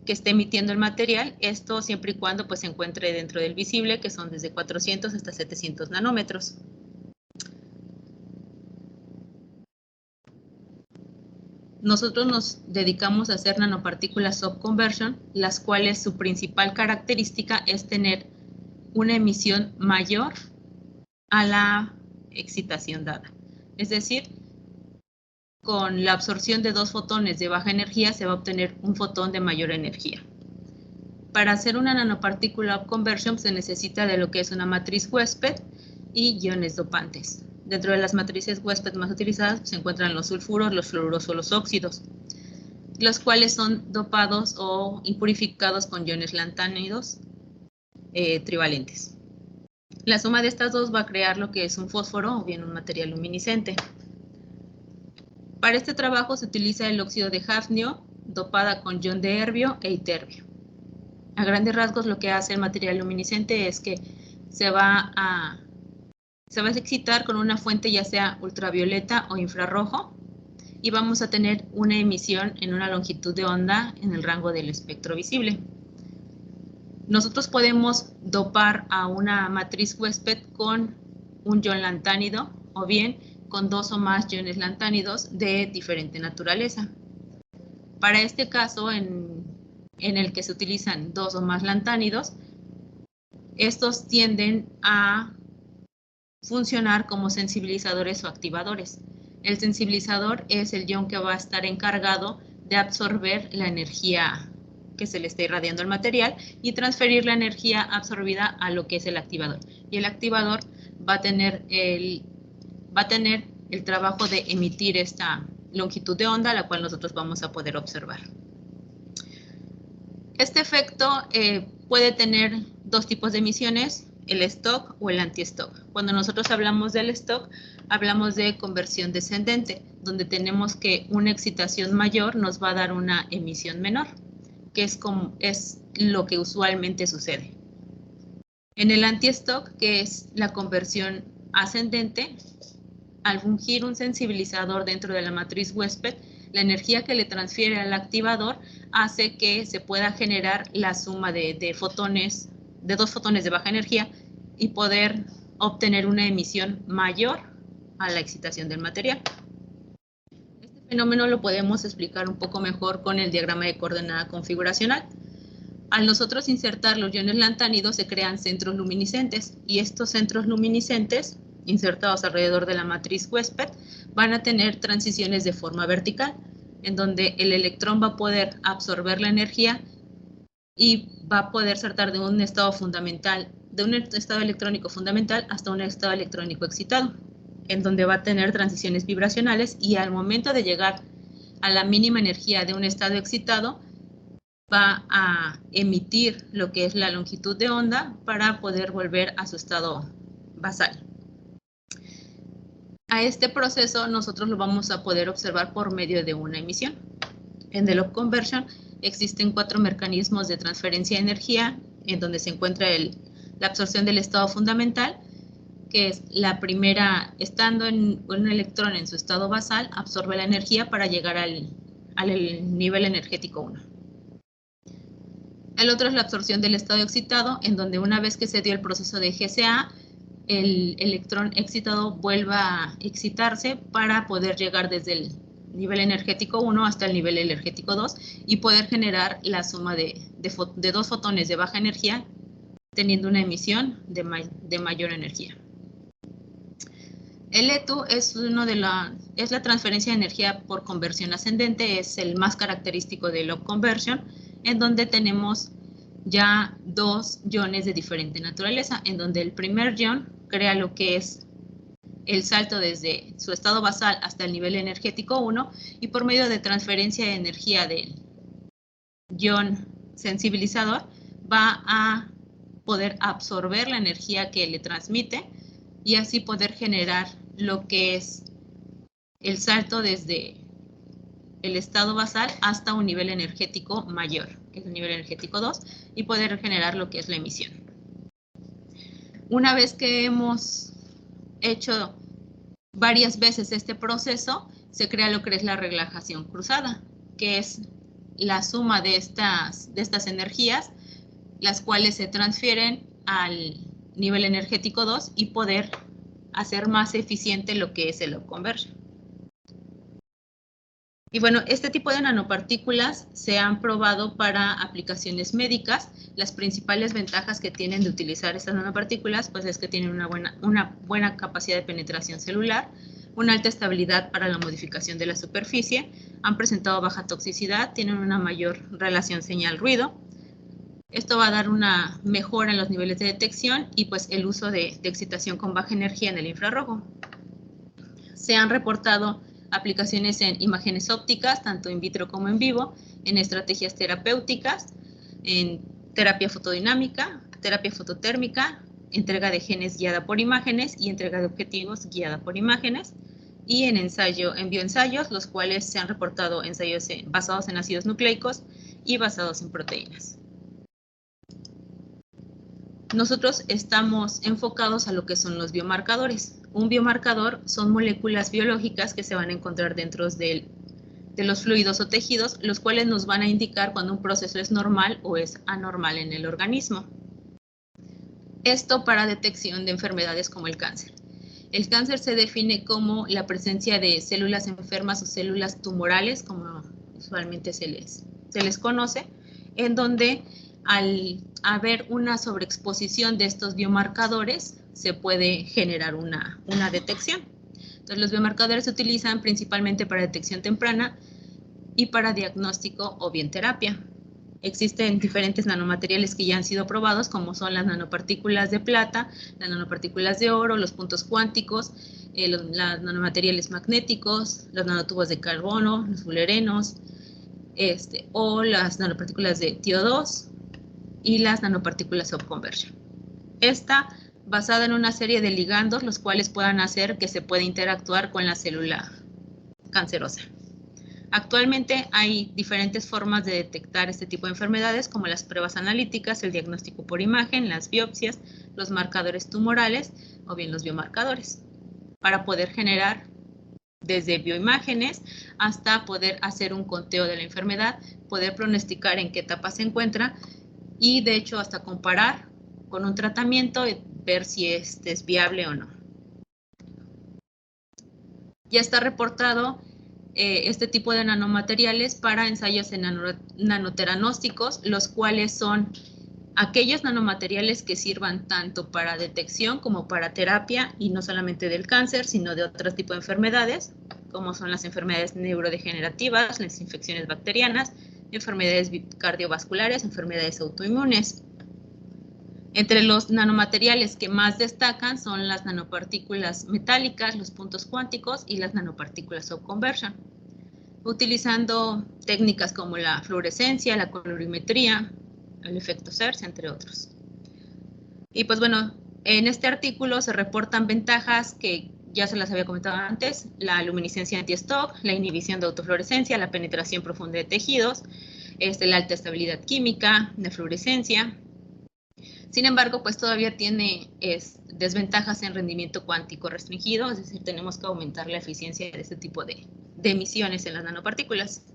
que esté emitiendo el material, esto siempre y cuando pues, se encuentre dentro del visible, que son desde 400 hasta 700 nanómetros. Nosotros nos dedicamos a hacer nanopartículas soft conversion, las cuales su principal característica es tener una emisión mayor a la excitación dada. Es decir, con la absorción de 2 fotones de baja energía se va a obtener un fotón de mayor energía. Para hacer una nanopartícula conversion se necesita de lo que es una matriz huésped y iones dopantes. Dentro de las matrices huésped más utilizadas se encuentran los sulfuros, los fluoros o los óxidos, los cuales son dopados o impurificados con iones lantánidos trivalentes. La suma de estas dos va a crear lo que es un fósforo o bien un material luminiscente. Para este trabajo se utiliza el óxido de hafnio dopada con ion de herbio e iterbio. A grandes rasgos lo que hace el material luminiscente es que se va a excitar con una fuente ya sea ultravioleta o infrarrojo y vamos a tener una emisión en una longitud de onda en el rango del espectro visible. Nosotros podemos dopar a una matriz huésped con un ion lantánido o bien con 2 o más iones lantánidos de diferente naturaleza. Para este caso, en el que se utilizan 2 o más lantánidos, estos tienden a funcionar como sensibilizadores o activadores. El sensibilizador es el ion que va a estar encargado de absorber la energía que se le está irradiando al material y transferir la energía absorbida a lo que es el activador. Y el activador va a tener el trabajo de emitir esta longitud de onda, la cual nosotros vamos a poder observar. Este efecto puede tener 2 tipos de emisiones, el stock o el anti-stock. Cuando nosotros hablamos del stock, hablamos de conversión descendente, donde tenemos que una excitación mayor nos va a dar una emisión menor, que es lo que usualmente sucede. En el anti-stock, que es la conversión ascendente, al fungir un sensibilizador dentro de la matriz huésped, la energía que le transfiere al activador hace que se pueda generar la suma de 2 fotones de baja energía y poder obtener una emisión mayor a la excitación del material. Este fenómeno lo podemos explicar un poco mejor con el diagrama de coordenada configuracional. Al nosotros insertar los iones lantánidos se crean centros luminiscentes y estos centros luminiscentes insertados alrededor de la matriz huésped van a tener transiciones de forma vertical, en donde el electrón va a poder absorber la energía y va a poder saltar de un estado fundamental, de un estado electrónico fundamental hasta un estado electrónico excitado, en donde va a tener transiciones vibracionales y al momento de llegar a la mínima energía de un estado excitado, va a emitir lo que es la longitud de onda para poder volver a su estado basal. A este proceso nosotros lo vamos a poder observar por medio de una emisión. En the loop conversion existen 4 mecanismos de transferencia de energía en donde se encuentra la absorción del estado fundamental, que es la primera, estando un electrón en su estado basal, absorbe la energía para llegar al nivel energético 1. El otro es la absorción del estado excitado, en donde una vez que se dio el proceso de GCA, el electrón excitado vuelva a excitarse para poder llegar desde el nivel energético 1 hasta el nivel energético 2 y poder generar la suma de 2 fotones de baja energía, teniendo una emisión de mayor energía. El ETU es la transferencia de energía por conversión ascendente, es el más característico de loop conversion, en donde tenemos ya 2 iones de diferente naturaleza, en donde el primer ion crea lo que es el salto desde su estado basal hasta el nivel energético 1 y por medio de transferencia de energía del ion sensibilizador va a poder absorber la energía que le transmite y así poder generar lo que es el salto desde el estado basal hasta un nivel energético mayor, que es el nivel energético 2, y poder generar lo que es la emisión. Una vez que hemos hecho varias veces este proceso, se crea lo que es la relajación cruzada, que es la suma de estas energías, las cuales se transfieren al nivel energético 2 y poder hacer más eficiente lo que es el upconversion. Y bueno, este tipo de nanopartículas se han probado para aplicaciones médicas. Las principales ventajas que tienen de utilizar estas nanopartículas pues es que tienen una buena capacidad de penetración celular, una alta estabilidad para la modificación de la superficie, han presentado baja toxicidad, tienen una mayor relación señal-ruido. Esto va a dar una mejora en los niveles de detección y pues el uso de excitación con baja energía en el infrarrojo. Se han reportado aplicaciones en imágenes ópticas, tanto in vitro como en vivo, en estrategias terapéuticas, en terapia fotodinámica, terapia fototérmica, entrega de genes guiada por imágenes y entrega de objetivos guiada por imágenes, y en bioensayos, los cuales se han reportado ensayos basados en ácidos nucleicos y basados en proteínas. Nosotros estamos enfocados a lo que son los biomarcadores. Un biomarcador son moléculas biológicas que se van a encontrar dentro de los fluidos o tejidos, los cuales nos van a indicar cuando un proceso es normal o es anormal en el organismo. Esto para detección de enfermedades como el cáncer. El cáncer se define como la presencia de células enfermas o células tumorales, como usualmente se les conoce, en donde al haber una sobreexposición de estos biomarcadores, se puede generar una detección. Entonces, los biomarcadores se utilizan principalmente para detección temprana y para diagnóstico o bien terapia. Existen diferentes nanomateriales que ya han sido probados, como son las nanopartículas de plata, las nanopartículas de oro, los puntos cuánticos, los nanomateriales magnéticos, los nanotubos de carbono, los fullerenos, o las nanopartículas de TiO2 y las nanopartículas upconversion. Esta basada en una serie de ligandos, los cuales puedan hacer que se pueda interactuar con la célula cancerosa. Actualmente hay diferentes formas de detectar este tipo de enfermedades, como las pruebas analíticas, el diagnóstico por imagen, las biopsias, los marcadores tumorales o bien los biomarcadores, para poder generar desde bioimágenes hasta poder hacer un conteo de la enfermedad, poder pronosticar en qué etapa se encuentra y de hecho hasta comparar con un tratamiento y ver si este es viable o no. Ya está reportado este tipo de nanomateriales para ensayos en nanoteranósticos, los cuales son aquellos nanomateriales que sirvan tanto para detección como para terapia, y no solamente del cáncer, sino de otros tipos de enfermedades, como son las enfermedades neurodegenerativas, las infecciones bacterianas, enfermedades cardiovasculares, enfermedades autoinmunes. Entre los nanomateriales que más destacan son las nanopartículas metálicas, los puntos cuánticos y las nanopartículas upconversion, utilizando técnicas como la fluorescencia, la colorimetría, el efecto CERS, entre otros. Y pues bueno, en este artículo se reportan ventajas que ya se las había comentado antes: la luminiscencia anti-stock, la inhibición de autofluorescencia, la penetración profunda de tejidos, la alta estabilidad química, la fluorescencia. Sin embargo, pues todavía tiene desventajas en rendimiento cuántico restringido, es decir, tenemos que aumentar la eficiencia de este tipo de emisiones en las nanopartículas.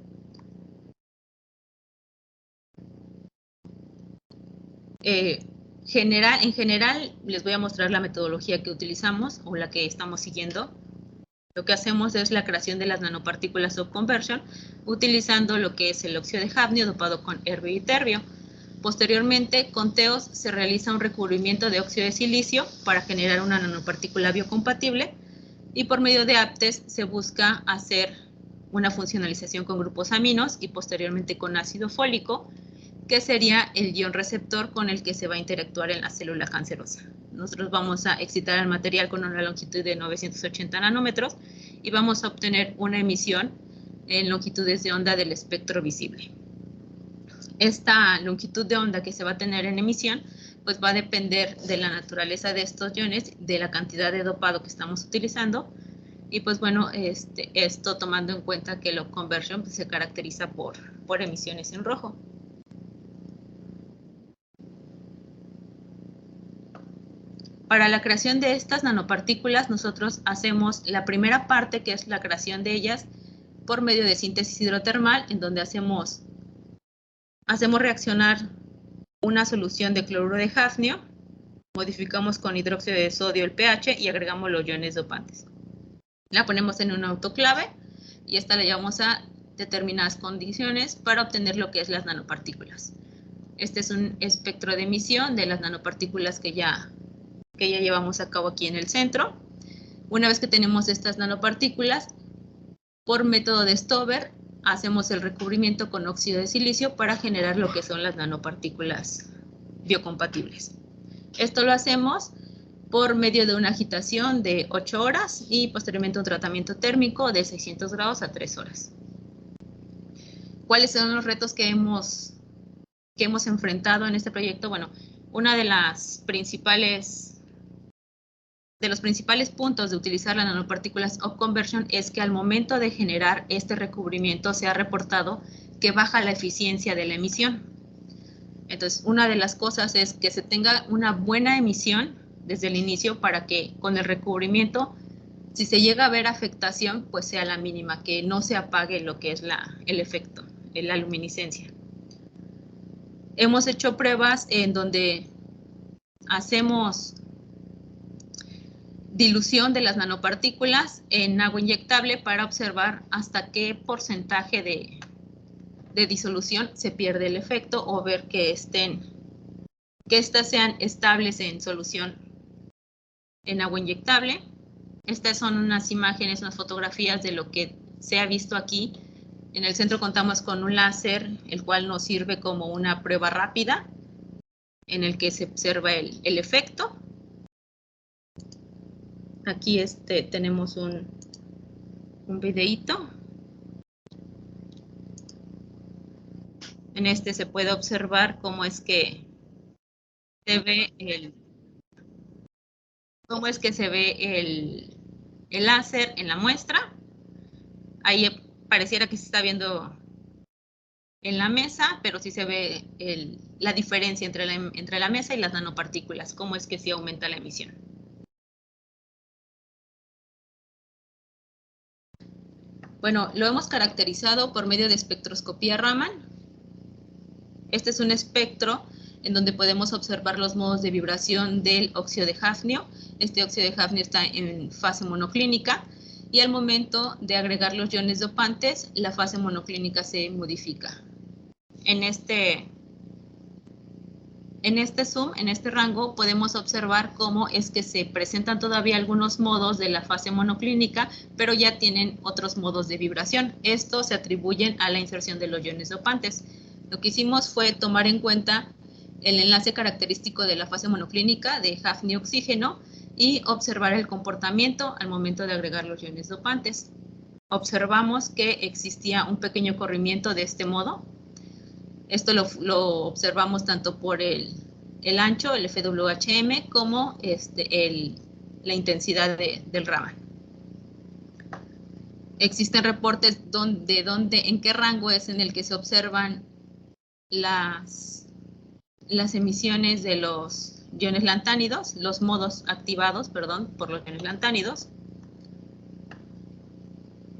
En general, les voy a mostrar la metodología que utilizamos o la que estamos siguiendo. Lo que hacemos es la creación de las nanopartículas upconversion utilizando lo que es el óxido de hafnio dopado con herbio y terbio. Posteriormente, con TEOS se realiza un recubrimiento de óxido de silicio para generar una nanopartícula biocompatible, y por medio de APTES se busca hacer una funcionalización con grupos aminos y posteriormente con ácido fólico, que sería el ion receptor con el que se va a interactuar en la célula cancerosa. Nosotros vamos a excitar el material con una longitud de 980 nanómetros y vamos a obtener una emisión en longitudes de onda del espectro visible. Esta longitud de onda que se va a tener en emisión pues va a depender de la naturaleza de estos iones, de la cantidad de dopado que estamos utilizando, y pues bueno, esto tomando en cuenta que el upconversion pues, se caracteriza por emisiones en rojo. Para la creación de estas nanopartículas nosotros hacemos la primera parte, que es la creación de ellas por medio de síntesis hidrotermal, en donde hacemos hacemos reaccionar una solución de cloruro de hafnio, modificamos con hidróxido de sodio el pH y agregamos los iones dopantes. La ponemos en un autoclave y esta la llevamos a determinadas condiciones para obtener lo que es las nanopartículas. Este es un espectro de emisión de las nanopartículas que ya llevamos a cabo aquí en el centro. Una vez que tenemos estas nanopartículas, por método de Stover, hacemos el recubrimiento con óxido de silicio para generar lo que son las nanopartículas biocompatibles. Esto lo hacemos por medio de una agitación de 8 horas y posteriormente un tratamiento térmico de 600 grados a 3 horas. ¿Cuáles son los retos que hemos enfrentado en este proyecto? Bueno, una de los principales puntos de utilizar las nanopartículas upconversion es que al momento de generar este recubrimiento se ha reportado que baja la eficiencia de la emisión. Entonces, una de las cosas es que se tenga una buena emisión desde el inicio para que con el recubrimiento, si se llega a ver afectación, pues sea la mínima, que no se apague lo que es el efecto, la luminiscencia. Hemos hecho pruebas en donde hacemos dilución de las nanopartículas en agua inyectable para observar hasta qué porcentaje de disolución se pierde el efecto o ver que estas sean estables en solución en agua inyectable. Estas son unas imágenes, unas fotografías de lo que se ha visto aquí. En el centro contamos con un láser, el cual nos sirve como una prueba rápida en el que se observa el efecto. Aquí tenemos un videíto. En este se puede observar cómo es que se ve el láser en la muestra. Ahí pareciera que se está viendo en la mesa, pero sí se ve la diferencia entre la mesa y las nanopartículas, cómo es que sí aumenta la emisión. Bueno, lo hemos caracterizado por medio de espectroscopía Raman. Este es un espectro en donde podemos observar los modos de vibración del óxido de hafnio. Este óxido de hafnio está en fase monoclínica y al momento de agregar los iones dopantes, la fase monoclínica se modifica. En este zoom, en este rango, podemos observar cómo es que se presentan todavía algunos modos de la fase monoclínica, pero ya tienen otros modos de vibración. Estos se atribuyen a la inserción de los iones dopantes. Lo que hicimos fue tomar en cuenta el enlace característico de la fase monoclínica de hafnio-oxígeno y observar el comportamiento al momento de agregar los iones dopantes. Observamos que existía un pequeño corrimiento de este modo. Esto lo observamos tanto por el ancho, el FWHM, como la intensidad del Raman. Existen reportes en qué rango es en el que se observan las emisiones de los iones lantánidos, los modos activados, por los iones lantánidos.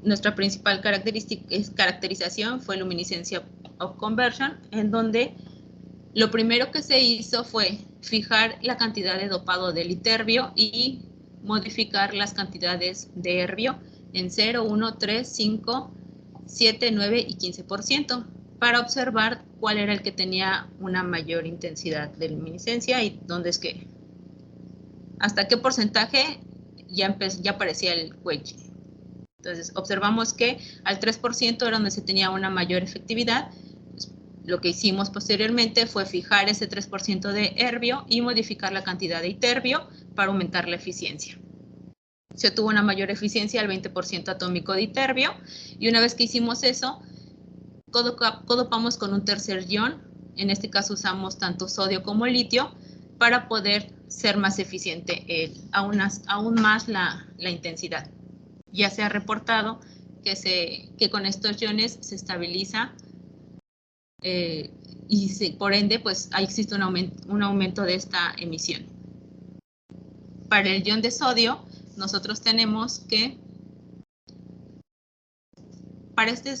Nuestra principal caracterización fue luminiscencia upconversion, en donde lo primero que se hizo fue fijar la cantidad de dopado del iterbio y modificar las cantidades de erbio en 0, 1, 3, 5, 7, 9 y 15% para observar cuál era el que tenía una mayor intensidad de luminiscencia y hasta qué porcentaje ya aparecía el wedge. Entonces, observamos que al 3% era donde se tenía una mayor efectividad. Lo que hicimos posteriormente fue fijar ese 3% de erbio y modificar la cantidad de iterbio para aumentar la eficiencia. Se obtuvo una mayor eficiencia al 20% atómico de iterbio y una vez que hicimos eso, codopamos con un tercer ion. En este caso usamos tanto sodio como litio para poder ser más eficiente aún más la intensidad. Ya se ha reportado que con estos iones se estabiliza y por ende pues ahí existe un aumento de esta emisión. Para el ion de sodio nosotros tenemos que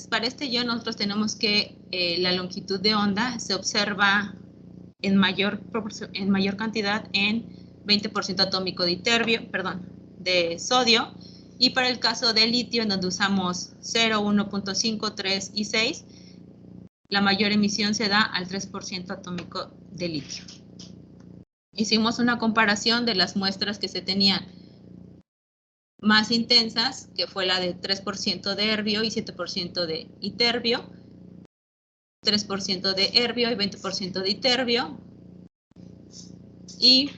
para este ion nosotros tenemos que la longitud de onda se observa en mayor cantidad en 20% atómico de de sodio, y para el caso de litio, en donde usamos 0, 1.5, 3 y 6, la mayor emisión se da al 3% atómico de litio. Hicimos una comparación de las muestras que se tenían más intensas, que fue la de 3% de herbio y 7% de iterbio, 3% de herbio y 20% de iterbio, y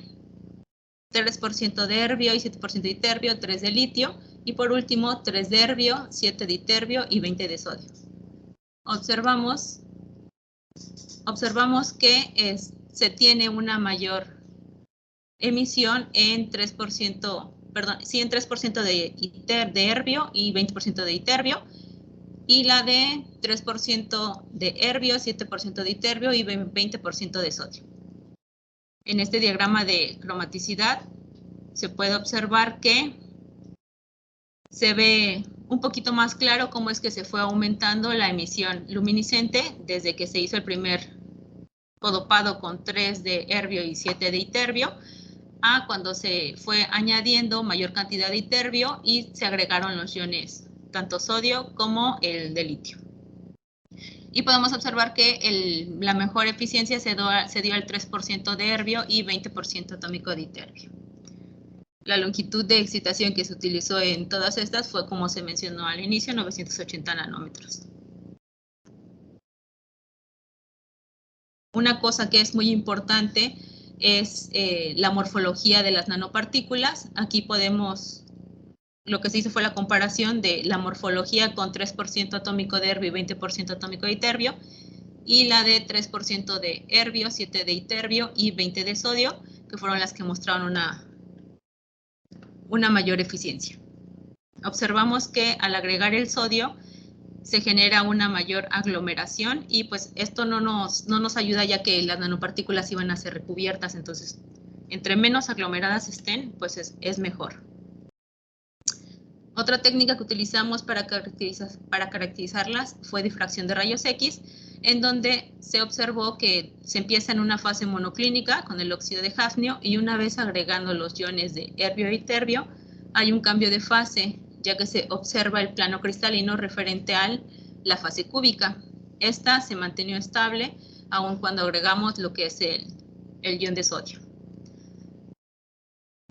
3% de herbio y 7% de iterbio, 3 de litio, y por último 3 de herbio, 7 de iterbio y 20 de sodio. Observamos que se tiene una mayor emisión en 3%, en 3% de herbio y 20% de iterbio, y la de 3% de herbio, 7% de iterbio y 20% de sodio. En este diagrama de cromaticidad se puede observar que se ve un poquito más claro cómo es que se fue aumentando la emisión luminiscente desde que se hizo el primer codopado con 3 de herbio y 7 de iterbio, a cuando se fue añadiendo mayor cantidad de iterbio y se agregaron los iones, tanto sodio como el de litio. Y podemos observar que la mejor eficiencia se dio al 3% de herbio y 20% atómico de iterbio. La longitud de excitación que se utilizó en todas estas fue, como se mencionó al inicio, 980 nanómetros. Una cosa que es muy importante es la morfología de las nanopartículas. Aquí lo que se hizo fue la comparación de la morfología con 3% atómico de herbio y 20% atómico de iterbio, y la de 3% de herbio, 7 de iterbio y 20 de sodio, que fueron las que mostraron una mayor eficiencia. Observamos que al agregar el sodio se genera una mayor aglomeración, y pues esto no nos ayuda, ya que las nanopartículas iban a ser recubiertas. Entonces, entre menos aglomeradas estén, pues es mejor. Otra técnica que utilizamos para caracterizarlas fue difracción de rayos X, en donde se observó que se empieza en una fase monoclínica con el óxido de hafnio, y una vez agregando los iones de herbio e iterbio, hay un cambio de fase, ya que se observa el plano cristalino referente a la fase cúbica. Esta se mantuvo estable aun cuando agregamos lo que es el ion de sodio.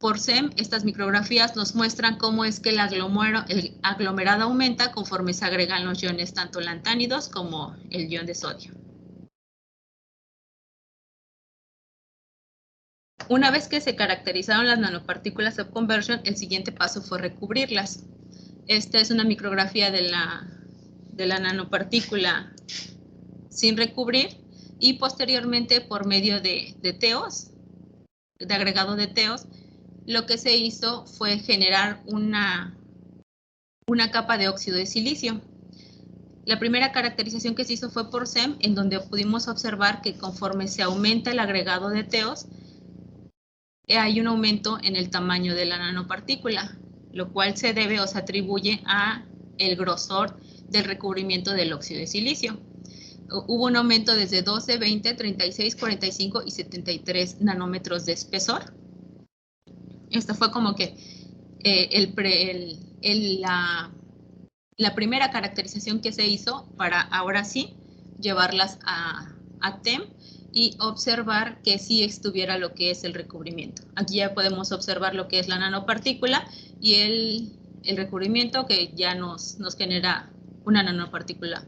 Por SEM, estas micrografías nos muestran cómo es que el aglomerado aumenta conforme se agregan los iones tanto lantánidos como el ion de sodio. Una vez que se caracterizaron las nanopartículas subconversion, el siguiente paso fue recubrirlas. Esta es una micrografía de la nanopartícula sin recubrir, y posteriormente, por medio de agregado de teos, lo que se hizo fue generar una capa de óxido de silicio. La primera caracterización que se hizo fue por SEM, en donde pudimos observar que conforme se aumenta el agregado de teos, hay un aumento en el tamaño de la nanopartícula, lo cual se debe o se atribuye a el grosor del recubrimiento del óxido de silicio. Hubo un aumento desde 12, 20, 36, 45 y 73 nanómetros de espesor. Esta fue como que la primera caracterización que se hizo para ahora sí llevarlas a TEM y observar que sí estuviera lo que es el recubrimiento. Aquí ya podemos observar lo que es la nanopartícula y el recubrimiento, que ya nos genera una nanopartícula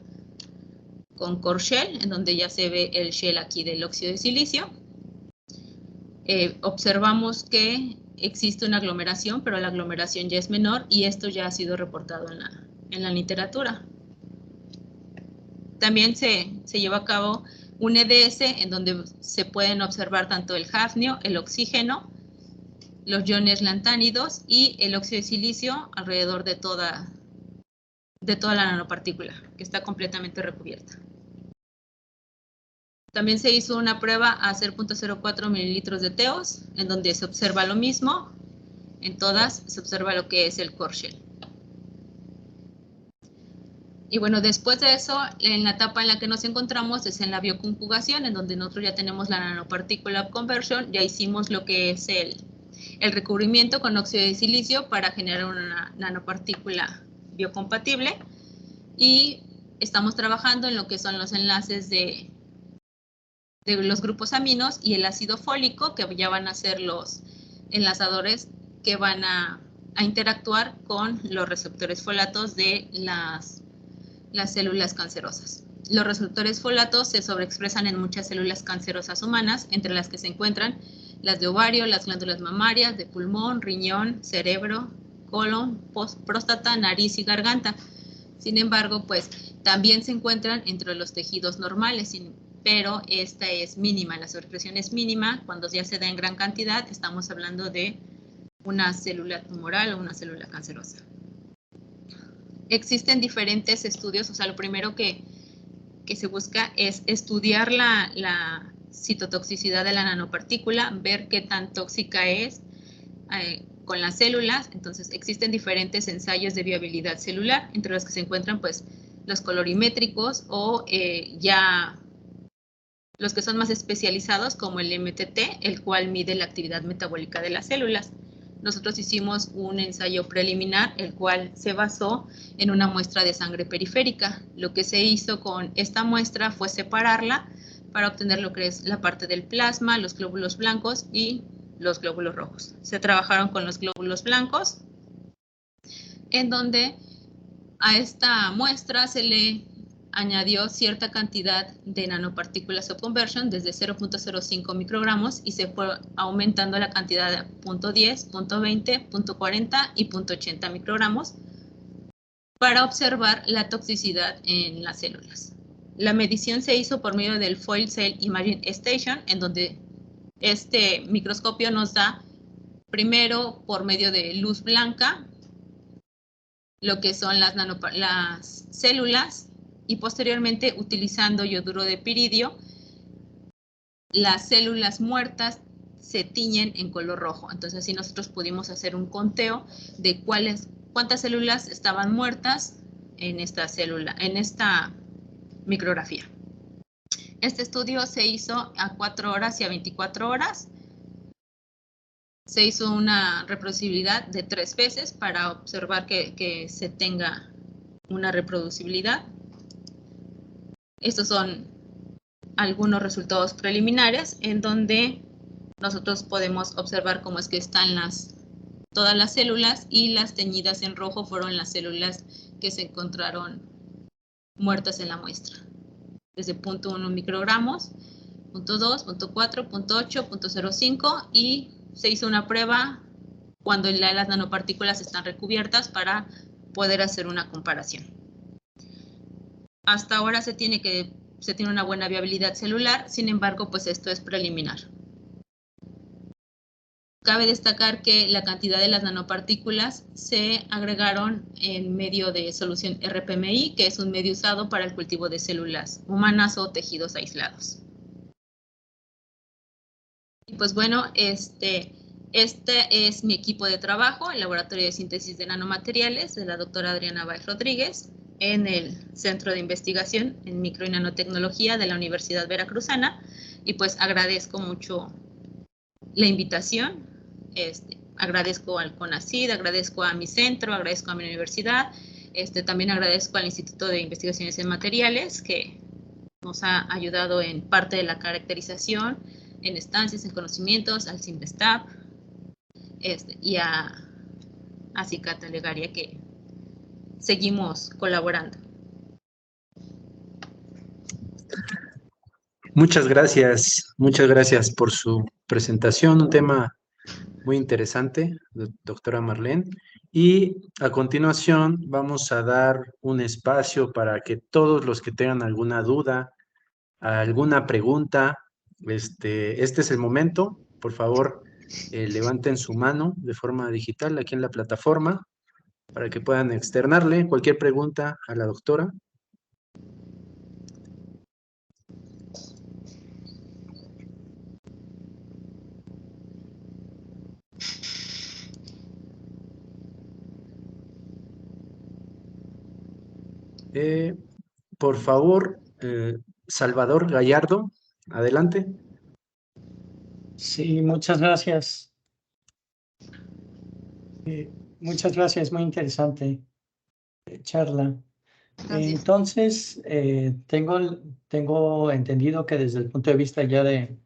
con core shell, en donde ya se ve el shell aquí del óxido de silicio. Observamos que existe una aglomeración, pero la aglomeración ya es menor, y esto ya ha sido reportado en la literatura. También se lleva a cabo un EDS, en donde se pueden observar tanto el hafnio, el oxígeno, los iones lantánidos y el óxido de silicio alrededor de toda la nanopartícula, que está completamente recubierta. También se hizo una prueba a 0.04 mililitros de teos, en donde se observa lo mismo. En todas se observa lo que es el core shell. Y bueno, después de eso, en la etapa en la que nos encontramos es en la bioconjugación, en donde nosotros ya tenemos la nanopartícula conversion, ya hicimos lo que es el recubrimiento con óxido de silicio para generar una nanopartícula biocompatible, y estamos trabajando en lo que son los enlaces de los grupos aminos y el ácido fólico, que ya van a ser los enlazadores que van a interactuar con los receptores folatos de las células cancerosas. Los receptores folatos se sobreexpresan en muchas células cancerosas humanas, entre las que se encuentran las de ovario, las glándulas mamarias, de pulmón, riñón, cerebro, colon, próstata, nariz y garganta. Sin embargo, pues también se encuentran entre los tejidos normales, pero esta es mínima, la sobreexpresión es mínima. Cuando ya se da en gran cantidad, estamos hablando de una célula tumoral o una célula cancerosa. Existen diferentes estudios, o sea, lo primero que se busca es estudiar la citotoxicidad de la nanopartícula, ver qué tan tóxica es con las células. Entonces, existen diferentes ensayos de viabilidad celular, entre los que se encuentran pues los colorimétricos o ya los que son más especializados, como el MTT, el cual mide la actividad metabólica de las células. Nosotros hicimos un ensayo preliminar, el cual se basó en una muestra de sangre periférica. Lo que se hizo con esta muestra fue separarla para obtener lo que es la parte del plasma, los glóbulos blancos y los glóbulos rojos. Se trabajaron con los glóbulos blancos, en donde a esta muestra se le añadió cierta cantidad de nanopartículas of conversion desde 0.05 microgramos y se fue aumentando la cantidad de 0.10, 0.20, 0.40 y 0.80 microgramos para observar la toxicidad en las células. La medición se hizo por medio del Foil Cell Imaging Station, en donde este microscopio nos da primero por medio de luz blanca lo que son las células, y posteriormente, utilizando yoduro de piridio, las células muertas se tiñen en color rojo. Entonces, así nosotros pudimos hacer un conteo de cuántas células estaban muertas en esta micrografía. Este estudio se hizo a 4 horas y a 24 horas. Se hizo una reproducibilidad de 3 veces para observar que se tenga una reproducibilidad. Estos son algunos resultados preliminares en donde nosotros podemos observar cómo es que están todas las células, y las teñidas en rojo fueron las células que se encontraron muertas en la muestra. Desde 0.1 microgramos, 0.2, 0.4, 0.8, 0.05, y se hizo una prueba cuando las nanopartículas están recubiertas para poder hacer una comparación. Hasta ahora se tiene una buena viabilidad celular, sin embargo, pues esto es preliminar. Cabe destacar que la cantidad de las nanopartículas se agregaron en medio de solución RPMI, que es un medio usado para el cultivo de células humanas o tejidos aislados. Y pues bueno, este es mi equipo de trabajo, el Laboratorio de Síntesis de Nanomateriales de la doctora Adriana Báez Rodríguez, en el Centro de Investigación en Micro y Nanotecnología de la Universidad Veracruzana, y pues agradezco mucho la invitación. Agradezco al CONACYT, agradezco a mi centro, agradezco a mi universidad, también agradezco al Instituto de Investigaciones en Materiales, que nos ha ayudado en parte de la caracterización, en estancias, en conocimientos, al CIMBESTAB, y a Cicata Legaria, que seguimos colaborando. Muchas gracias por su presentación, un tema muy interesante, doctora Marlene. Y a continuación vamos a dar un espacio para que todos los que tengan alguna duda, alguna pregunta, este es el momento. Por favor, levanten su mano de forma digital aquí en la plataforma para que puedan externarle cualquier pregunta a la doctora. Por favor, Salvador Gallardo, adelante. Sí, muchas gracias. Muchas gracias, muy interesante charla. Gracias. Entonces, tengo entendido que desde el punto de vista ya de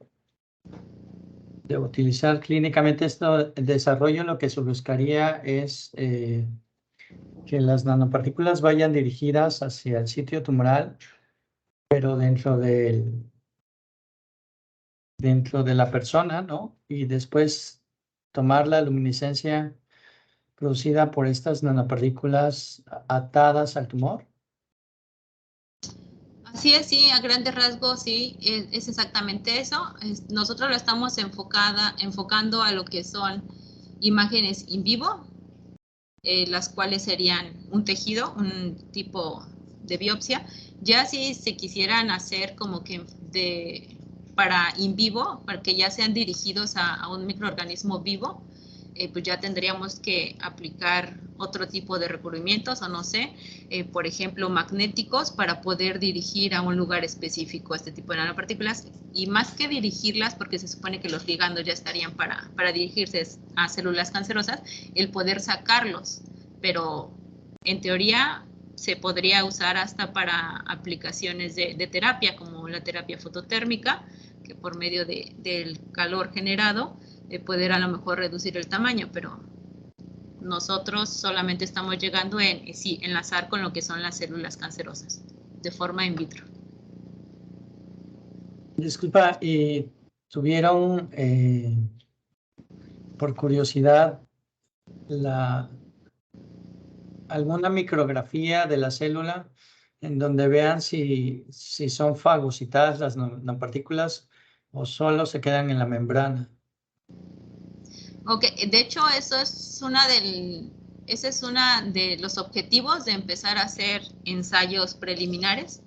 utilizar clínicamente esto, el desarrollo, lo que se buscaría es que las nanopartículas vayan dirigidas hacia el sitio tumoral, pero dentro de la persona, ¿no? Y después tomar la luminiscencia producida por estas nanopartículas atadas al tumor. Así es, sí, a grandes rasgos, sí, es exactamente eso. Nosotros lo estamos enfocando a lo que son imágenes in vivo, las cuales serían un tejido, un tipo de biopsia. Ya si se quisieran hacer como que para in vivo, para que ya sean dirigidos a un microorganismo vivo, pues ya tendríamos que aplicar otro tipo de recubrimientos o no sé, por ejemplo, magnéticos para poder dirigir a un lugar específico este tipo de nanopartículas y más que dirigirlas, porque se supone que los ligandos ya estarían para dirigirse a células cancerosas, el poder sacarlos, pero en teoría se podría usar hasta para aplicaciones de terapia, como la terapia fototérmica, que por medio del calor generado, poder a lo mejor reducir el tamaño, pero nosotros solamente estamos llegando sí, enlazar con lo que son las células cancerosas, de forma in vitro. Disculpa, ¿y tuvieron, por curiosidad, alguna micrografía de la célula en donde vean si son fagocitadas las nanopartículas o solo se quedan en la membrana? Ok, de hecho ese es una de los objetivos de empezar a hacer ensayos preliminares,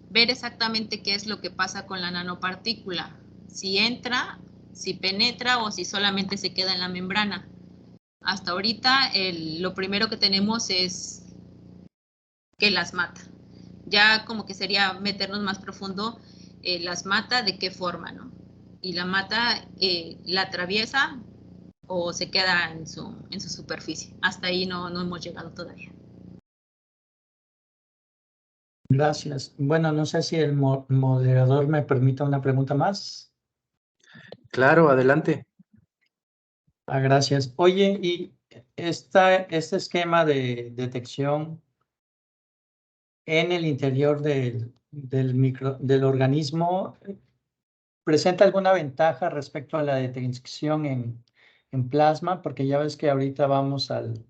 ver exactamente qué es lo que pasa con la nanopartícula, si entra, si penetra o si solamente se queda en la membrana. Hasta ahorita lo primero que tenemos es que las mata. Ya como que sería meternos más profundo, las mata, de qué forma, ¿no? Y la mata la atraviesa o se queda en su superficie. Hasta ahí no hemos llegado todavía. Gracias. Bueno, no sé si el moderador me permite una pregunta más. Claro, adelante. Gracias. Oye, y este esquema de detección en el interior del organismo, ¿presenta alguna ventaja respecto a la detección en plasma? Porque ya ves que ahorita vamos al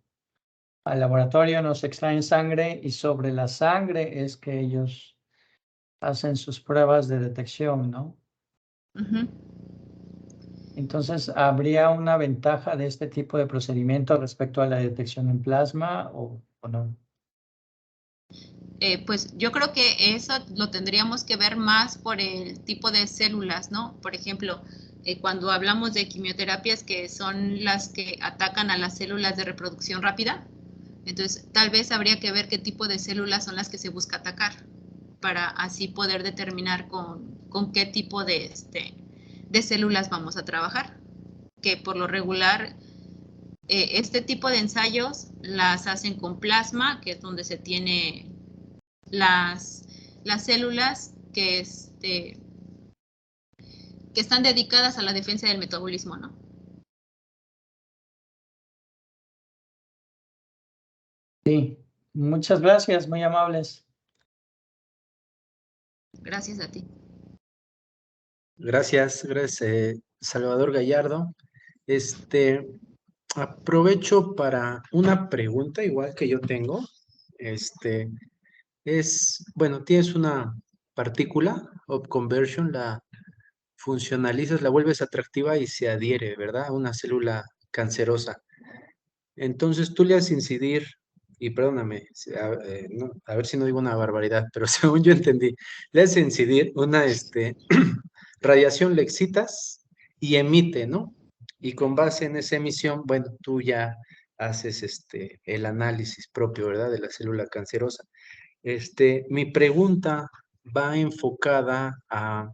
laboratorio, nos extraen sangre y sobre la sangre es que ellos hacen sus pruebas de detección, ¿no? Uh-huh. Entonces, ¿habría una ventaja de este tipo de procedimiento respecto a la detección en plasma o no? Pues yo creo que eso lo tendríamos que ver más por el tipo de células, ¿no? Por ejemplo, cuando hablamos de quimioterapias que son las que atacan a las células de reproducción rápida, entonces tal vez habría que ver qué tipo de células son las que se busca atacar para así poder determinar con qué tipo de células vamos a trabajar. Que por lo regular este tipo de ensayos las hacen con plasma, que es donde se tiene las células que están dedicadas a la defensa del metabolismo, ¿no? Sí, muchas gracias, muy amables. Gracias a ti. Gracias, Salvador Gallardo. Aprovecho para una pregunta igual que yo tengo. Bueno, tienes una partícula, upconversion, la funcionalizas, la vuelves atractiva y se adhiere, ¿verdad? A una célula cancerosa. Entonces tú le haces incidir, y perdóname, a ver si no digo una barbaridad, pero según yo entendí, le haces incidir una radiación, le excitas y emite, ¿no? Y con base en esa emisión, bueno, tú ya haces el análisis propio, ¿verdad? De la célula cancerosa. Mi pregunta va enfocada a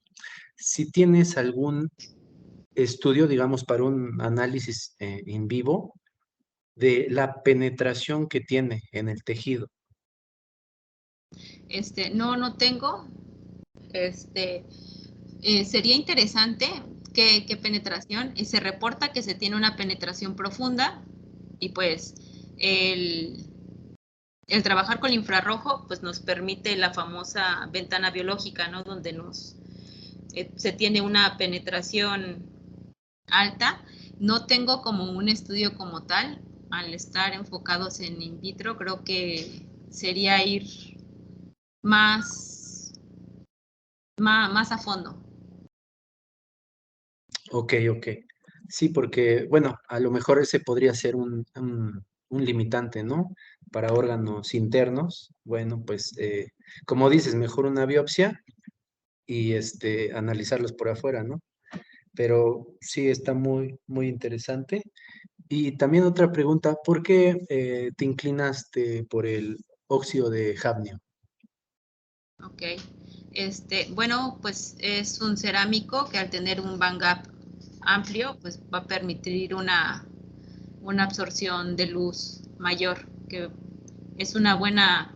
si tienes algún estudio, digamos, para un análisis en vivo de la penetración que tiene en el tejido. No tengo. Sería interesante qué penetración. Se reporta que se tiene una penetración profunda y pues el trabajar con el infrarrojo pues nos permite la famosa ventana biológica, ¿no? Donde se tiene una penetración alta. No tengo como un estudio como tal. Al estar enfocados en in vitro, creo que sería ir más a fondo. Ok. Sí, porque, bueno, a lo mejor ese podría ser un limitante, ¿no? Para órganos internos. Bueno, pues, como dices, mejor una biopsia y analizarlos por afuera, ¿no? Pero sí está muy interesante. Y también otra pregunta, ¿por qué te inclinaste por el óxido de hafnio? Ok. Bueno, pues es un cerámico que al tener un band gap amplio, pues va a permitir una absorción de luz mayor, que es una buena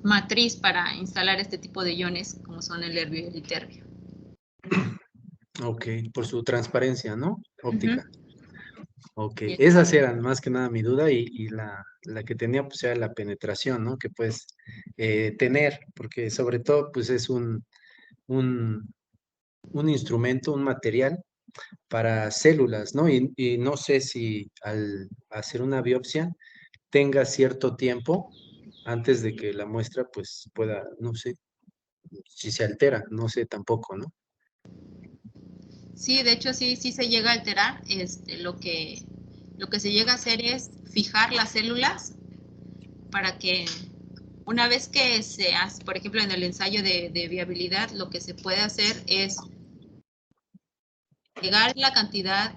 matriz para instalar este tipo de iones como son el herbio y el iterbio. Ok, por su transparencia, ¿no? Óptica. Ok, Bien. esas eran más que nada mi duda y la que tenía pues era la penetración, ¿no? Que puedes tener, porque sobre todo pues es un, un instrumento, un material para células, ¿no? Y no sé si al hacer una biopsia tenga cierto tiempo antes de que la muestra pues pueda, no sé, si se altera, no sé tampoco, ¿no? Sí, de hecho sí se llega a alterar. Lo que se llega a hacer es fijar las células para que una vez que se hace, por ejemplo, en el ensayo de viabilidad, lo que se puede hacer es llegar una cantidad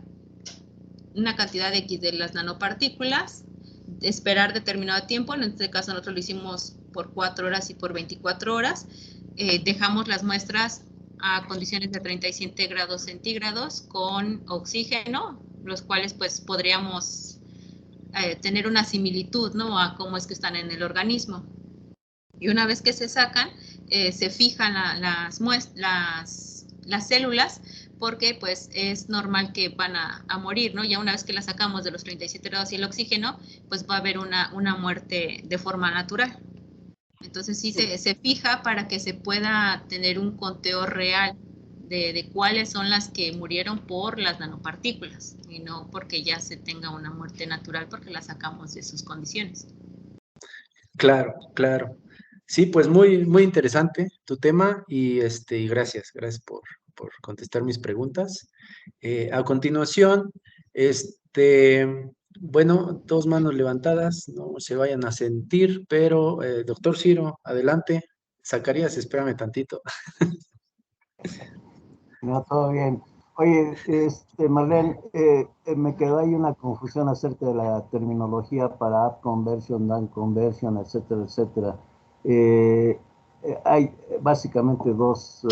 X de las nanopartículas, esperar determinado tiempo. En este caso nosotros lo hicimos por 4 horas y por 24 horas. Dejamos las muestras a condiciones de 37 grados centígrados con oxígeno, los cuales pues podríamos tener una similitud, ¿no? A cómo es que están en el organismo. Y una vez que se sacan, se fijan las células, porque pues es normal que van a morir, ¿no? Ya una vez que las sacamos de los 37 grados y el oxígeno, pues va a haber una muerte de forma natural. Entonces sí se fija para que se pueda tener un conteo real de cuáles son las que murieron por las nanopartículas y no porque ya se tenga una muerte natural porque las sacamos de sus condiciones. Claro. Sí, pues muy interesante tu tema y gracias por contestar mis preguntas. A continuación, bueno, dos manos levantadas, no se vayan a sentir, pero doctor Ciro, adelante. Zacarías, espérame tantito. No, todo bien. Oye, Marlene, me quedó ahí una confusión acerca de la terminología para up conversion, down conversion, etcétera, etcétera. Hay básicamente dos,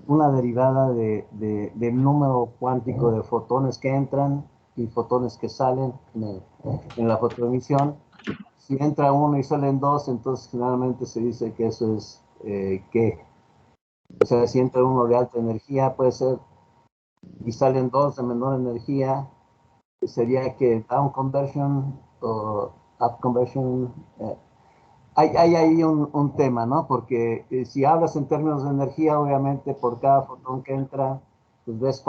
una derivada del número cuántico de fotones que entran y fotones que salen en la fotoemisión. Si entra uno y salen dos, entonces generalmente se dice que eso es que, o sea, si entra uno de alta energía, puede ser y salen dos de menor energía, sería que down conversion o up conversion. Hay ahí un tema, ¿no? Porque si hablas en términos de energía, obviamente por cada fotón que entra, pues ves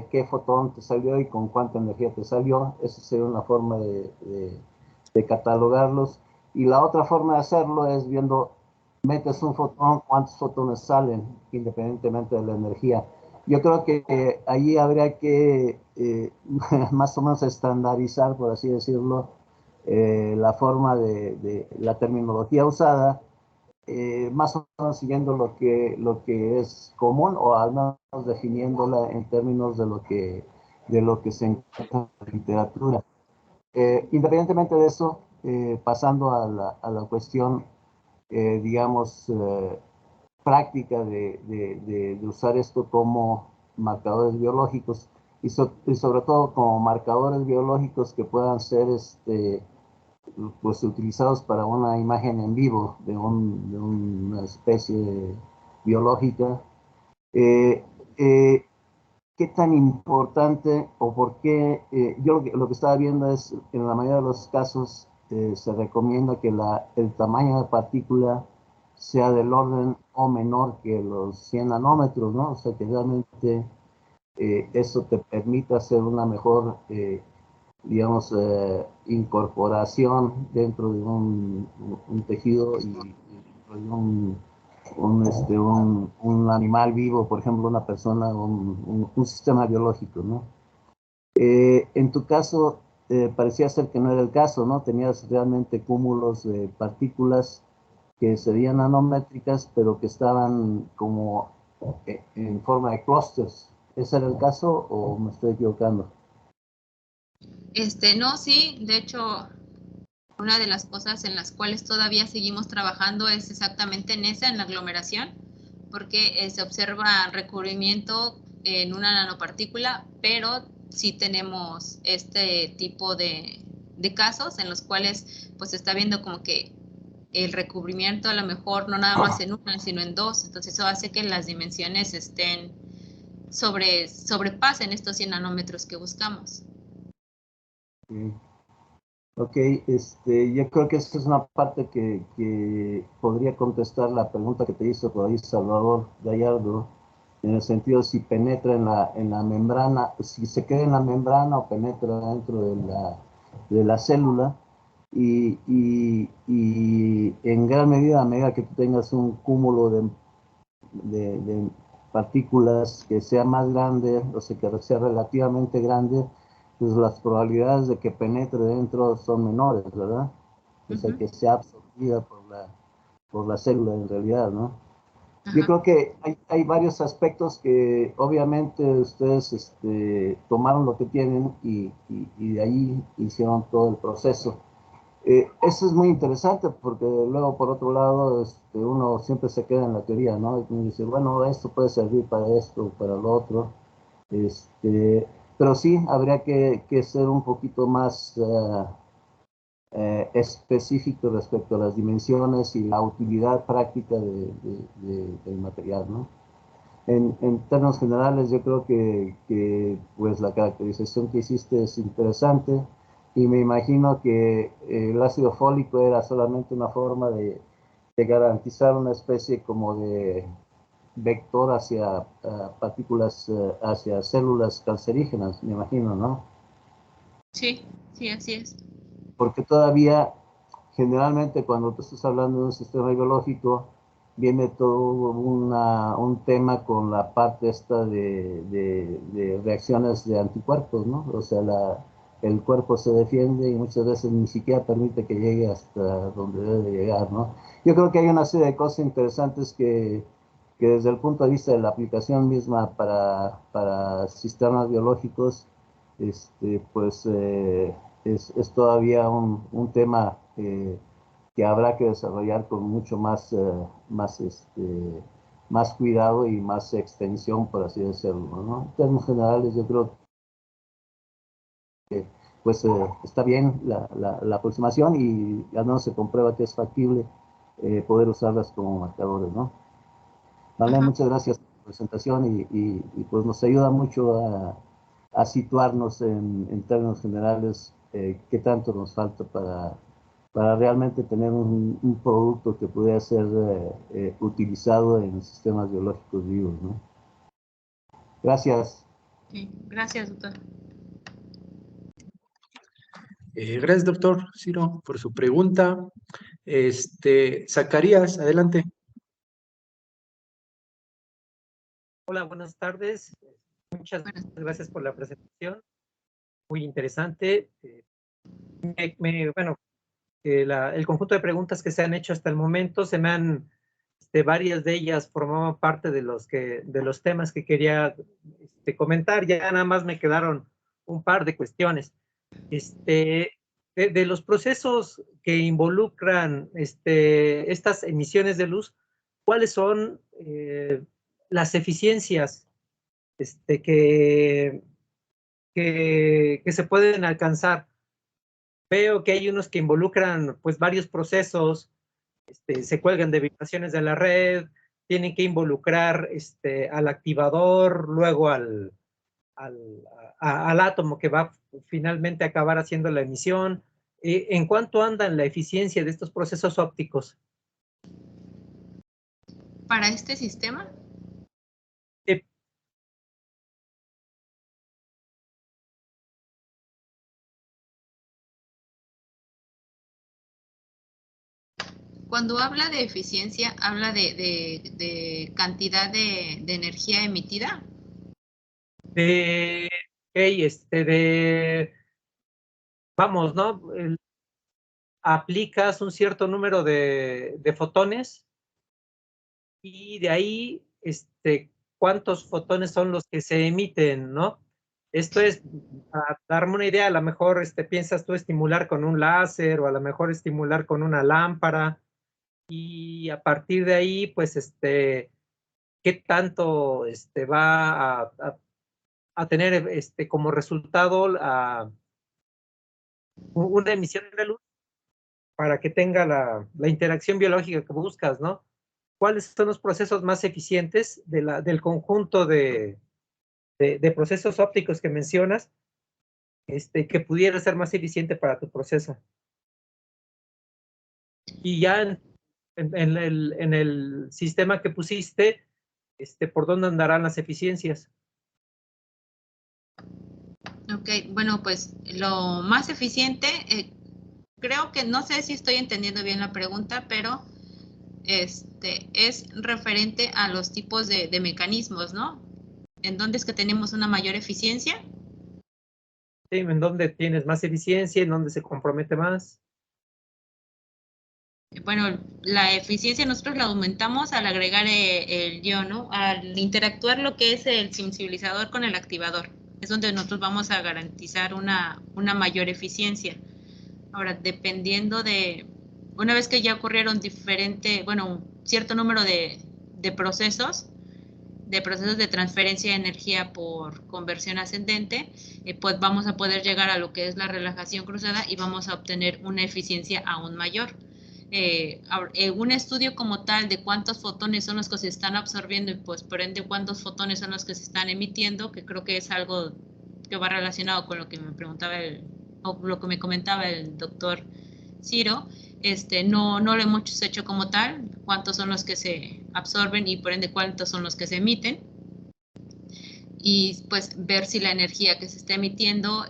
qué fotón te salió y con cuánta energía te salió. Esa sería una forma de catalogarlos. Y la otra forma de hacerlo es viendo, metes un fotón, cuántos fotones salen, independientemente de la energía. Yo creo que ahí habría que más o menos estandarizar, por así decirlo, la forma de la terminología usada, más o menos siguiendo lo que es común o al menos definiéndola en términos de lo que se encuentra en la literatura. Independientemente de eso, pasando a la cuestión digamos, práctica de usar esto como marcadores biológicos y sobre todo como marcadores biológicos que puedan ser pues utilizados para una imagen en vivo de una especie biológica. ¿Qué tan importante o por qué? Yo lo que estaba viendo es, en la mayoría de los casos, se recomienda que el tamaño de partícula sea del orden o menor que los 100 nanómetros, ¿no? O sea, que realmente eso te permite hacer una mejor, digamos, incorporación dentro de un tejido y dentro de un animal vivo, por ejemplo, una persona, un sistema biológico, ¿no? En tu caso, parecía ser que no era el caso, ¿no? Tenías realmente cúmulos de partículas que serían nanométricas, pero que estaban como en forma de clústeres. ¿Ese era el caso o me estoy equivocando? No, sí, de hecho, una de las cosas en las cuales todavía seguimos trabajando es exactamente en esa, en la aglomeración, porque se observa recubrimiento en una nanopartícula, pero sí tenemos este tipo de casos en los cuales pues se está viendo como que el recubrimiento a lo mejor no nada más en una, sino en dos, entonces eso hace que las dimensiones sobrepasen estos 100 nanómetros que buscamos. Ok, yo creo que esa es una parte que podría contestar la pregunta que te hizo por ahí Salvador Gallardo, en el sentido si penetra en la membrana, si se queda en la membrana o penetra dentro de la célula, y en gran medida, a medida que tú tengas un cúmulo de partículas que sea más grande, o sea, que sea relativamente grande, pues las probabilidades de que penetre dentro son menores, ¿verdad? O sea, que sea absorbida por la célula en realidad, ¿no? Ajá. Yo creo que hay varios aspectos que obviamente ustedes tomaron lo que tienen y de ahí hicieron todo el proceso. Eso es muy interesante porque luego, por otro lado, uno siempre se queda en la teoría, ¿no? Y dice, bueno, esto puede servir para esto, para lo otro. Pero sí, habría que ser un poquito más específico respecto a las dimensiones y la utilidad práctica del material, ¿no? En términos generales, yo creo que pues la caracterización que hiciste es interesante y me imagino que el ácido fólico era solamente una forma de garantizar una especie como de vector hacia partículas, hacia células cancerígenas, me imagino, ¿no? Sí, sí, así es. Porque todavía, generalmente, cuando tú estás hablando de un sistema biológico, viene todo un tema con la parte esta de reacciones de anticuerpos, ¿no? O sea, el cuerpo se defiende y muchas veces ni siquiera permite que llegue hasta donde debe de llegar, ¿no? Yo creo que hay una serie de cosas interesantes que desde el punto de vista de la aplicación misma para sistemas biológicos, pues es todavía un tema que habrá que desarrollar con mucho más cuidado y más extensión, por así decirlo, ¿no? En términos generales, yo creo que pues está bien la aproximación y al menos se comprueba que es factible poder usarlas como marcadores, ¿no? Vale, muchas gracias por la presentación y pues nos ayuda mucho a situarnos en términos generales qué tanto nos falta para realmente tener un producto que pudiera ser utilizado en sistemas biológicos vivos, ¿no? Gracias. Sí, gracias, doctor. Gracias, doctor Ciro, por su pregunta. Zacarías, adelante. Hola, buenas tardes. Muchas gracias por la presentación. Muy interesante. Bueno, el conjunto de preguntas que se han hecho hasta el momento se me han, varias de ellas formaban parte de los temas que quería comentar. Ya nada más me quedaron un par de cuestiones. de los procesos que involucran estas emisiones de luz, ¿cuáles son las eficiencias que se pueden alcanzar? Veo que hay unos que involucran pues varios procesos, se cuelgan de vibraciones de la red, tienen que involucrar al activador, luego al átomo que va finalmente a acabar haciendo la emisión. ¿En cuánto andan la eficiencia de estos procesos ópticos? ¿Para este sistema? Cuando habla de eficiencia, ¿habla de cantidad de energía emitida? Vamos, ¿no? Aplicas un cierto número de fotones y de ahí, cuántos fotones son los que se emiten, ¿no? Esto es, para darme una idea, a lo mejor piensas tú estimular con un láser o a lo mejor estimular con una lámpara y a partir de ahí, pues, ¿qué tanto va a tener como resultado una emisión de luz para que tenga la interacción biológica que buscas, ¿no? ¿Cuáles son los procesos más eficientes del conjunto de procesos ópticos que mencionas, que pudiera ser más eficiente para tu proceso? Y ya en el sistema que pusiste, ¿por dónde andarán las eficiencias? Ok, bueno, pues lo más eficiente, creo que no sé si estoy entendiendo bien la pregunta, pero es referente a los tipos de mecanismos, ¿no? ¿En dónde es que tenemos una mayor eficiencia? Sí, ¿en dónde tienes más eficiencia? ¿En dónde se compromete más? Bueno, la eficiencia nosotros la aumentamos al agregar el ion, ¿no? Al interactuar lo que es el sensibilizador con el activador. Es donde nosotros vamos a garantizar una mayor eficiencia. Ahora, dependiendo de, una vez que ya ocurrieron un cierto número de procesos de transferencia de energía por conversión ascendente, pues vamos a poder llegar a lo que es la relajación cruzada y vamos a obtener una eficiencia aún mayor. Un estudio como tal de cuántos fotones son los que se están absorbiendo y pues por ende cuántos fotones son los que se están emitiendo, que creo que es algo que va relacionado con lo que me preguntaba o lo que me comentaba el doctor Ciro, no lo hemos hecho como tal, cuántos son los que se absorben y por ende cuántos son los que se emiten, y pues ver si la energía que se está emitiendo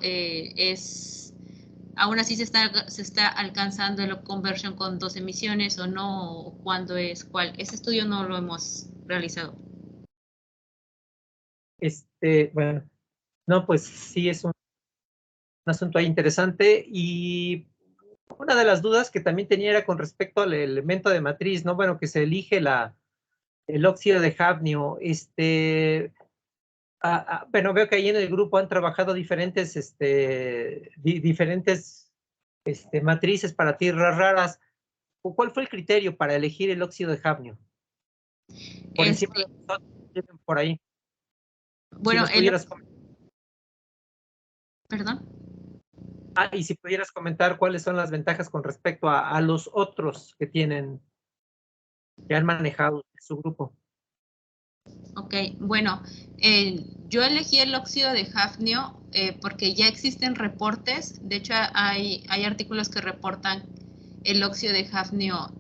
aún así se está alcanzando la conversión con 2 emisiones o no, o cuándo es cuál. Ese estudio no lo hemos realizado. Bueno, no, pues sí es un asunto ahí interesante. Y una de las dudas que también tenía era con respecto al elemento de matriz, ¿no? Bueno, que se elige el óxido de hafnio. Bueno, veo que ahí en el grupo han trabajado diferentes matrices para tierras raras. ¿Cuál fue el criterio para elegir el óxido de hafnio? Por encima de los otros que tienen por ahí. Bueno, si pudieras perdón. Y si pudieras comentar cuáles son las ventajas con respecto a los otros que han manejado su grupo. Ok, bueno, yo elegí el óxido de hafnio porque ya existen reportes. De hecho, hay artículos que reportan el óxido de hafnio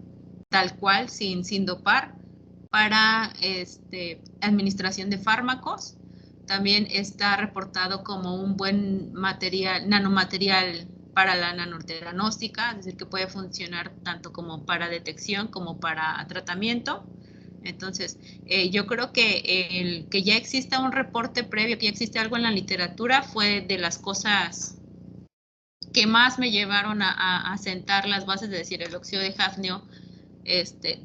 tal cual, sin dopar, para administración de fármacos. También está reportado como un buen nanomaterial para la nanodiagnóstica, es decir, que puede funcionar tanto como para detección como para tratamiento. Entonces, yo creo que el que ya exista un reporte previo, que ya existe algo en la literatura, fue de las cosas que más me llevaron a sentar las bases de decir el óxido de hafnio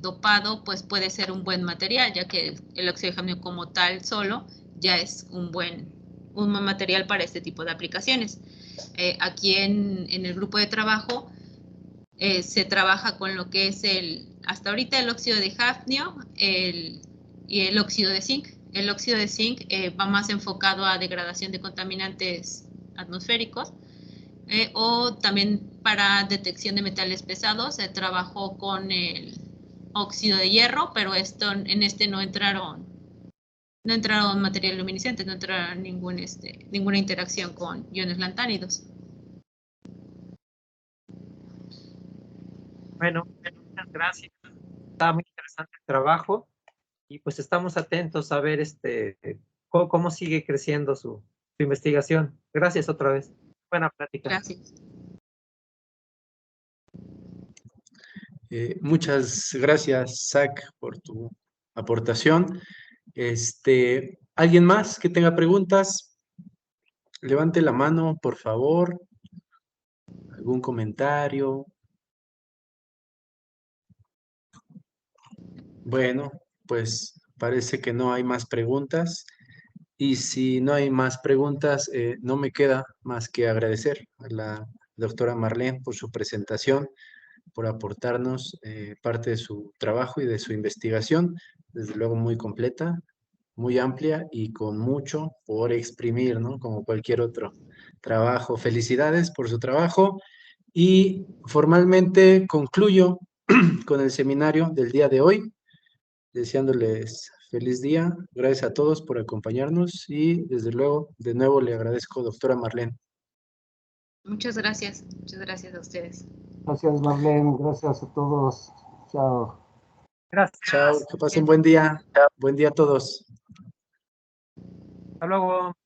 dopado, pues puede ser un buen material, ya que el óxido de hafnio como tal solo ya es un buen material para este tipo de aplicaciones. aquí en el grupo de trabajo se trabaja con lo que es hasta ahorita el óxido de hafnio y el óxido de zinc. El óxido de zinc va más enfocado a degradación de contaminantes atmosféricos o también para detección de metales pesados. Se trabajó con el óxido de hierro, pero en este no entraron materiales luminiscentes, no entraron ninguna interacción con iones lantánidos. Bueno, muchas gracias. Está muy interesante el trabajo y pues estamos atentos a ver cómo sigue creciendo su investigación. Gracias otra vez. Buena plática. Gracias. Muchas gracias, Zach, por tu aportación. ¿Alguien más que tenga preguntas? Levante la mano, por favor. ¿Algún comentario? Bueno, pues parece que no hay más preguntas. Y si no hay más preguntas, no me queda más que agradecer a la doctora Marlene por su presentación, por aportarnos parte de su trabajo y de su investigación, desde luego muy completa, muy amplia y con mucho por exprimir, ¿no? Como cualquier otro trabajo. Felicidades por su trabajo y formalmente concluyo con el seminario del día de hoy, deseándoles feliz día. Gracias a todos por acompañarnos y desde luego, de nuevo le agradezco, doctora Marlene. Muchas gracias a ustedes. Gracias, Marlene. Gracias a todos. Chao. Gracias. Chao, que pasen buen día. Buen día a todos. Hasta luego.